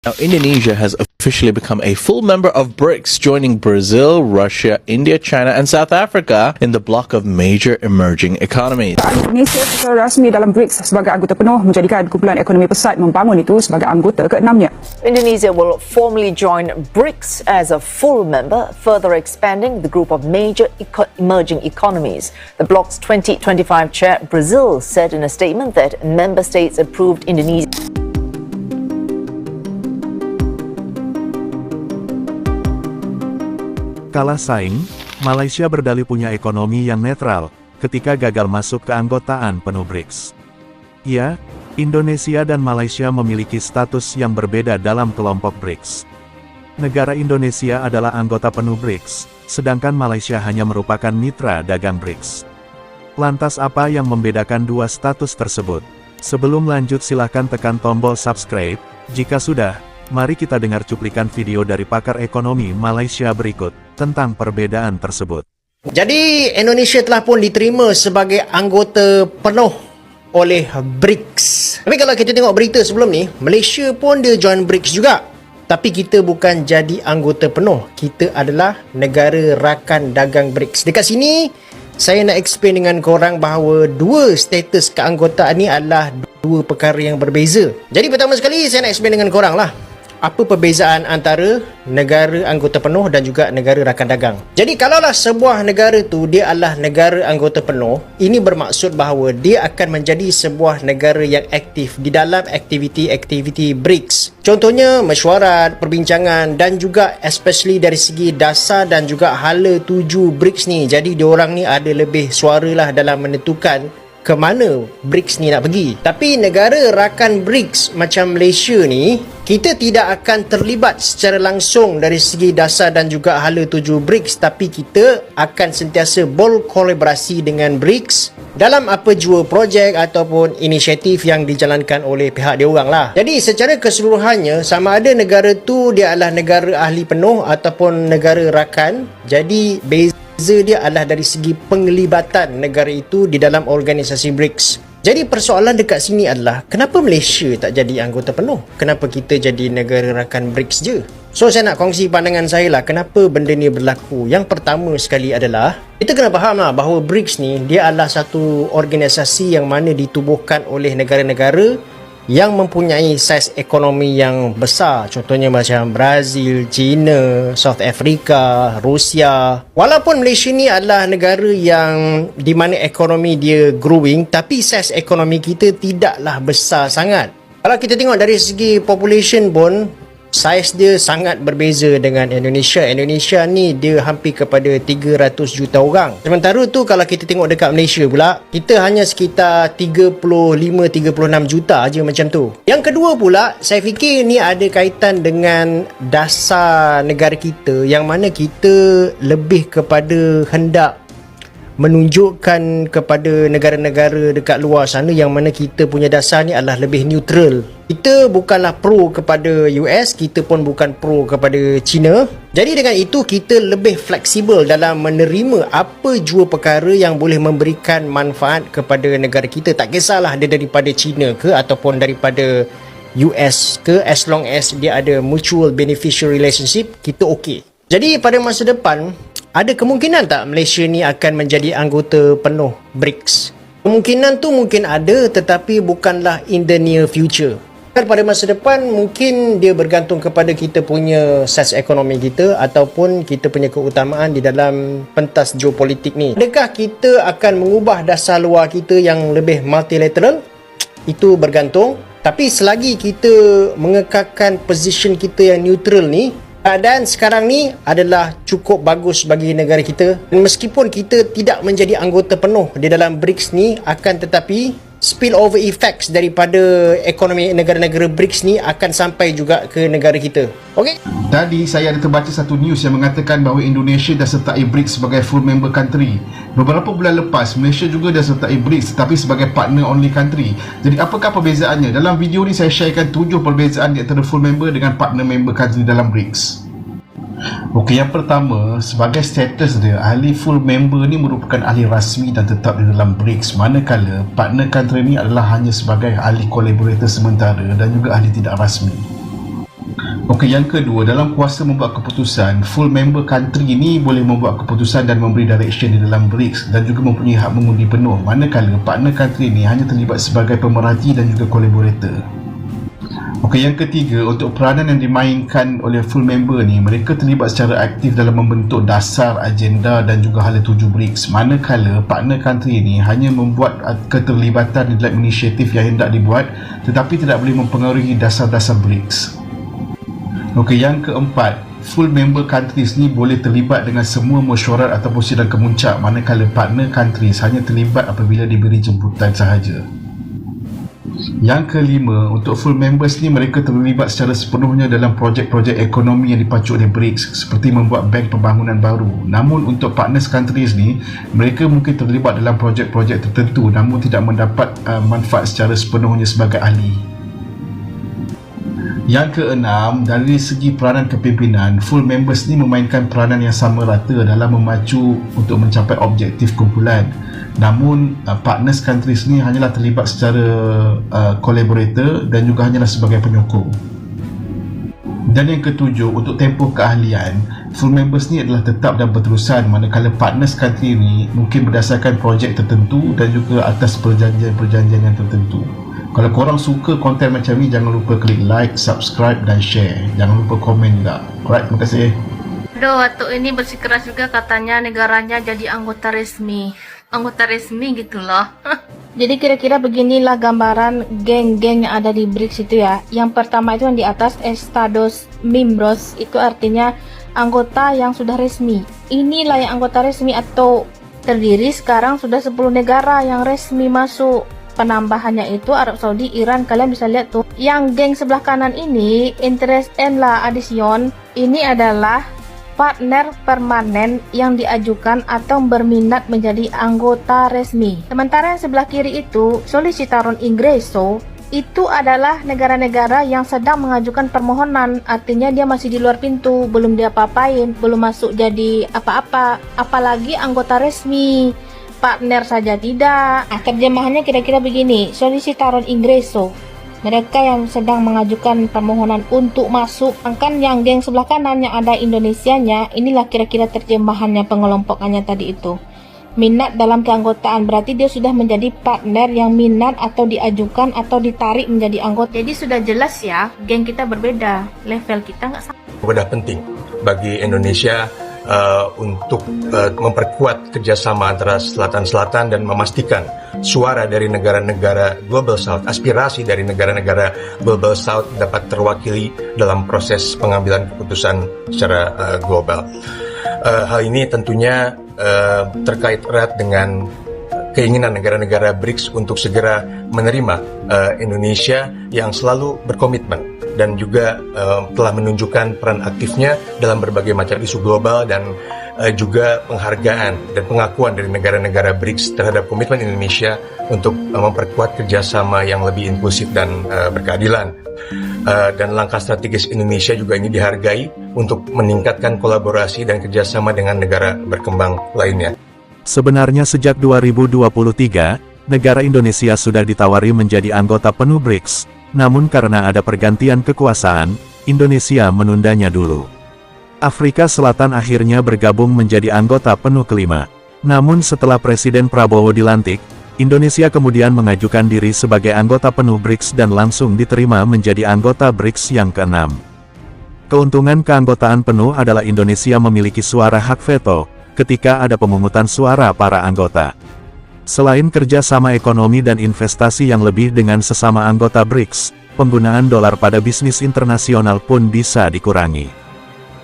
Now, Indonesia has officially become a full member of BRICS, joining Brazil, Russia, India, China, and South Africa in the block of major emerging economies. Indonesia secara rasmi dalam BRICS sebagai anggota penuh menjadikan kumpulan ekonomi pesat membangun itu sebagai anggota ke-6-nya. Indonesia will formally join BRICS as a full member, further expanding the group of major emerging economies. The bloc's 2025 chair, Brazil, said in a statement that member states approved Indonesia. Kalah saing, Malaysia berdalih punya ekonomi yang netral ketika gagal masuk keanggotaan penuh BRICS. Ya, Indonesia dan Malaysia memiliki status yang berbeda dalam kelompok BRICS. Negara Indonesia adalah anggota penuh BRICS, sedangkan Malaysia hanya merupakan mitra dagang BRICS. Lantas apa yang membedakan dua status tersebut? Sebelum lanjut silakan tekan tombol subscribe. Jika sudah, mari kita dengar cuplikan video dari pakar ekonomi Malaysia berikut tentang perbedaan tersebut. Jadi, Indonesia telah pun diterima sebagai anggota penuh oleh BRICS. Tapi kalau kita tengok berita sebelum ni, Malaysia pun dia join BRICS juga. Tapi kita bukan jadi anggota penuh. Kita adalah negara rakan dagang BRICS. Dekat sini, saya nak explain dengan korang bahawa dua status keanggotaan ni adalah dua perkara yang berbeza. Jadi pertama sekali, saya nak explain dengan korang lah. Apa perbezaan antara negara anggota penuh dan juga negara rakan dagang. Jadi kalaulah sebuah negara tu dia adalah negara anggota penuh, ini bermaksud bahawa dia akan menjadi sebuah negara yang aktif di dalam aktiviti-aktiviti BRICS. Contohnya mesyuarat, perbincangan dan juga especially dari segi dasar dan juga hala tuju BRICS ni. Jadi diorang ni ada lebih suara lah dalam menentukan ke mana BRICS ni nak pergi. Tapi negara rakan BRICS macam Malaysia ni, kita tidak akan terlibat secara langsung dari segi dasar dan juga hala tuju BRICS, tapi kita akan sentiasa berkolaborasi dengan BRICS dalam apa jua projek ataupun inisiatif yang dijalankan oleh pihak diorang lah. Jadi secara keseluruhannya, sama ada negara tu dia adalah negara ahli penuh ataupun negara rakan, jadi beza dia adalah dari segi penglibatan negara itu di dalam organisasi BRICS. Jadi persoalan dekat sini adalah, kenapa Malaysia tak jadi anggota penuh? Kenapa kita jadi negara rakan BRICS je? So saya nak kongsi pandangan saya lah, kenapa benda ni berlaku. Yang pertama sekali adalah, kita kena faham lah bahawa BRICS ni dia adalah satu organisasi yang mana ditubuhkan oleh negara-negara yang mempunyai saiz ekonomi yang besar. Contohnya macam Brazil, China, South Africa, Rusia. Walaupun Malaysia ni adalah negara yang di mana ekonomi dia growing, tapi saiz ekonomi kita tidaklah besar sangat. Kalau kita tengok dari segi population pun, saiz dia sangat berbeza dengan Indonesia. Indonesia ni dia hampir kepada 300 juta orang. Sementara tu kalau kita tengok dekat Malaysia pula, kita hanya sekitar 35-36 juta aja macam tu. Yang kedua pula, saya fikir ni ada kaitan dengan dasar negara kita, yang mana kita lebih kepada hendak menunjukkan kepada negara-negara dekat luar sana yang mana kita punya dasar ni adalah lebih neutral. Kita bukanlah pro kepada US, kita pun bukan pro kepada China. Jadi dengan itu kita lebih fleksibel dalam menerima apa jua perkara yang boleh memberikan manfaat kepada negara kita. Tak kisahlah dia daripada China ke ataupun daripada US ke, as long as dia ada mutual beneficial relationship, kita okey. Jadi pada masa depan, ada kemungkinan tak Malaysia ni akan menjadi anggota penuh BRICS? Kemungkinan tu mungkin ada, tetapi bukanlah in the near future. Pada masa depan mungkin dia bergantung kepada kita punya saiz ekonomi kita ataupun kita punya keutamaan di dalam pentas geopolitik ni. Adakah kita akan mengubah dasar luar kita yang lebih multilateral? Itu bergantung. Tapi selagi kita mengekalkan position kita yang neutral ni, keadaan sekarang ni adalah cukup bagus bagi negara kita. Dan meskipun kita tidak menjadi anggota penuh di dalam BRICS ni, akan tetapi spillover effects daripada ekonomi negara-negara BRICS ni akan sampai juga ke negara kita. Okey? Tadi saya ada terbaca satu news yang mengatakan bahawa Indonesia dah sertai BRICS sebagai full member country. Beberapa bulan lepas, Malaysia juga dah sertai BRICS tetapi sebagai partner only country. Jadi apakah perbezaannya? Dalam video ni saya sharekan 7 perbezaan di antara full member dengan partner member country dalam BRICS. Okey, yang pertama, sebagai status dia, ahli full member ni merupakan ahli rasmi dan tetap di dalam BRICS, manakala partner country ni adalah hanya sebagai ahli collaborator sementara dan juga ahli tidak rasmi. Okey, yang kedua, dalam kuasa membuat keputusan, full member country ini boleh membuat keputusan dan memberi direction di dalam BRICS dan juga mempunyai hak mengundi penuh, manakala partner country ini hanya terlibat sebagai pemerhati dan juga collaborator. Okey, yang ketiga, untuk peranan yang dimainkan oleh full member ni, mereka terlibat secara aktif dalam membentuk dasar, agenda dan juga hala tuju BRICS, manakala partner country ini hanya membuat keterlibatan di dalam inisiatif yang hendak dibuat tetapi tidak boleh mempengaruhi dasar-dasar BRICS. Okey, yang keempat, full member countries ni boleh terlibat dengan semua mesyuarat ataupun sidang kemuncak, manakala partner countries hanya terlibat apabila diberi jemputan sahaja. Yang kelima, untuk full members ni, mereka terlibat secara sepenuhnya dalam projek-projek ekonomi yang dipacu oleh BRICS seperti membuat bank pembangunan baru. Namun untuk partners countries ni, mereka mungkin terlibat dalam projek-projek tertentu namun tidak mendapat manfaat secara sepenuhnya sebagai ahli. Yang keenam, dari segi peranan kepimpinan, full members ni memainkan peranan yang sama rata dalam memacu untuk mencapai objektif kumpulan. Namun partners countries ni hanyalah terlibat secara collaborator dan juga hanyalah sebagai penyokong. Dan yang ketujuh, untuk tempoh keahlian, full members ni adalah tetap dan berterusan, manakala partners country ni mungkin berdasarkan projek tertentu dan juga atas perjanjian-perjanjian yang tertentu. Kalau korang suka konten macam ni, jangan lupa klik like, subscribe dan share. Jangan lupa komen juga. Alright, terima kasih. Waktu ini bersikeras juga katanya negaranya jadi anggota resmi gitu loh. Jadi kira-kira beginilah gambaran geng-geng yang ada di BRICS itu ya. Yang pertama itu yang di atas, Estados Miembros, itu artinya anggota yang sudah resmi. Inilah yang anggota resmi atau terdiri sekarang sudah 10 negara yang resmi masuk. Penambahannya itu Arab Saudi, Iran, kalian bisa lihat tuh. Yang geng sebelah kanan ini, interest en la adhesion, ini adalah partner permanen yang diajukan atau berminat menjadi anggota resmi. Sementara yang sebelah kiri itu, solicitaron ingreso, itu adalah negara-negara yang sedang mengajukan permohonan, artinya dia masih di luar pintu, belum dia apa-apain, belum masuk jadi apa-apa, apalagi anggota resmi. Partner saja tidak. Terjemahannya kira-kira begini, solicitaron ingreso, mereka yang sedang mengajukan permohonan untuk masuk. Kan yang geng sebelah kanan yang ada Indonesianya, inilah kira-kira terjemahannya, pengelompokannya tadi itu. Minat dalam keanggotaan, berarti dia sudah menjadi partner yang minat atau diajukan atau ditarik menjadi anggota. Jadi sudah jelas ya, geng kita berbeda, level kita nggak sama. Sudah penting bagi Indonesia untuk memperkuat kerjasama antara selatan-selatan dan memastikan suara dari negara-negara Global South, aspirasi dari negara-negara Global South dapat terwakili dalam proses pengambilan keputusan secara global. Hal ini tentunya terkait erat dengan keinginan negara-negara BRICS untuk segera menerima Indonesia yang selalu berkomitmen dan juga telah menunjukkan peran aktifnya dalam berbagai macam isu global dan juga penghargaan dan pengakuan dari negara-negara BRICS terhadap komitmen Indonesia untuk memperkuat kerjasama yang lebih inklusif dan berkeadilan. Dan langkah strategis Indonesia juga ini dihargai untuk meningkatkan kolaborasi dan kerjasama dengan negara berkembang lainnya. Sebenarnya sejak 2023, negara Indonesia sudah ditawari menjadi anggota penuh BRICS, namun karena ada pergantian kekuasaan, Indonesia menundanya dulu. Afrika Selatan akhirnya bergabung menjadi anggota penuh kelima. Namun setelah Presiden Prabowo dilantik, Indonesia kemudian mengajukan diri sebagai anggota penuh BRICS dan langsung diterima menjadi anggota BRICS yang ke-6. Keuntungan keanggotaan penuh adalah Indonesia memiliki suara hak veto ketika ada pemungutan suara para anggota. Selain kerjasama ekonomi dan investasi yang lebih dengan sesama anggota BRICS, penggunaan dolar pada bisnis internasional pun bisa dikurangi.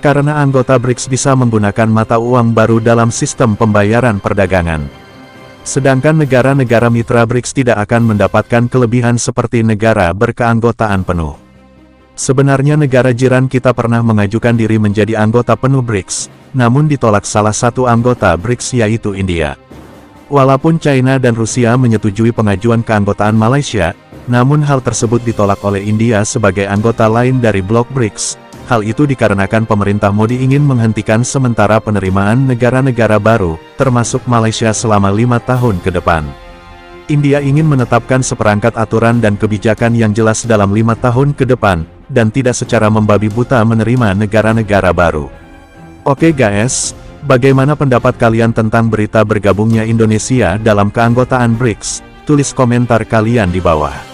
Karena anggota BRICS bisa menggunakan mata uang baru dalam sistem pembayaran perdagangan. Sedangkan negara-negara mitra BRICS tidak akan mendapatkan kelebihan seperti negara berkeanggotaan penuh. Sebenarnya negara jiran kita pernah mengajukan diri menjadi anggota penuh BRICS, namun ditolak salah satu anggota BRICS yaitu India. Walaupun China dan Rusia menyetujui pengajuan keanggotaan Malaysia, namun hal tersebut ditolak oleh India sebagai anggota lain dari blok BRICS. Hal itu dikarenakan pemerintah Modi ingin menghentikan sementara penerimaan negara-negara baru, termasuk Malaysia selama 5 tahun ke depan. India ingin menetapkan seperangkat aturan dan kebijakan yang jelas dalam 5 tahun ke depan, dan tidak secara membabi buta menerima negara-negara baru. Oke guys, bagaimana pendapat kalian tentang berita bergabungnya Indonesia dalam keanggotaan BRICS? Tulis komentar kalian di bawah.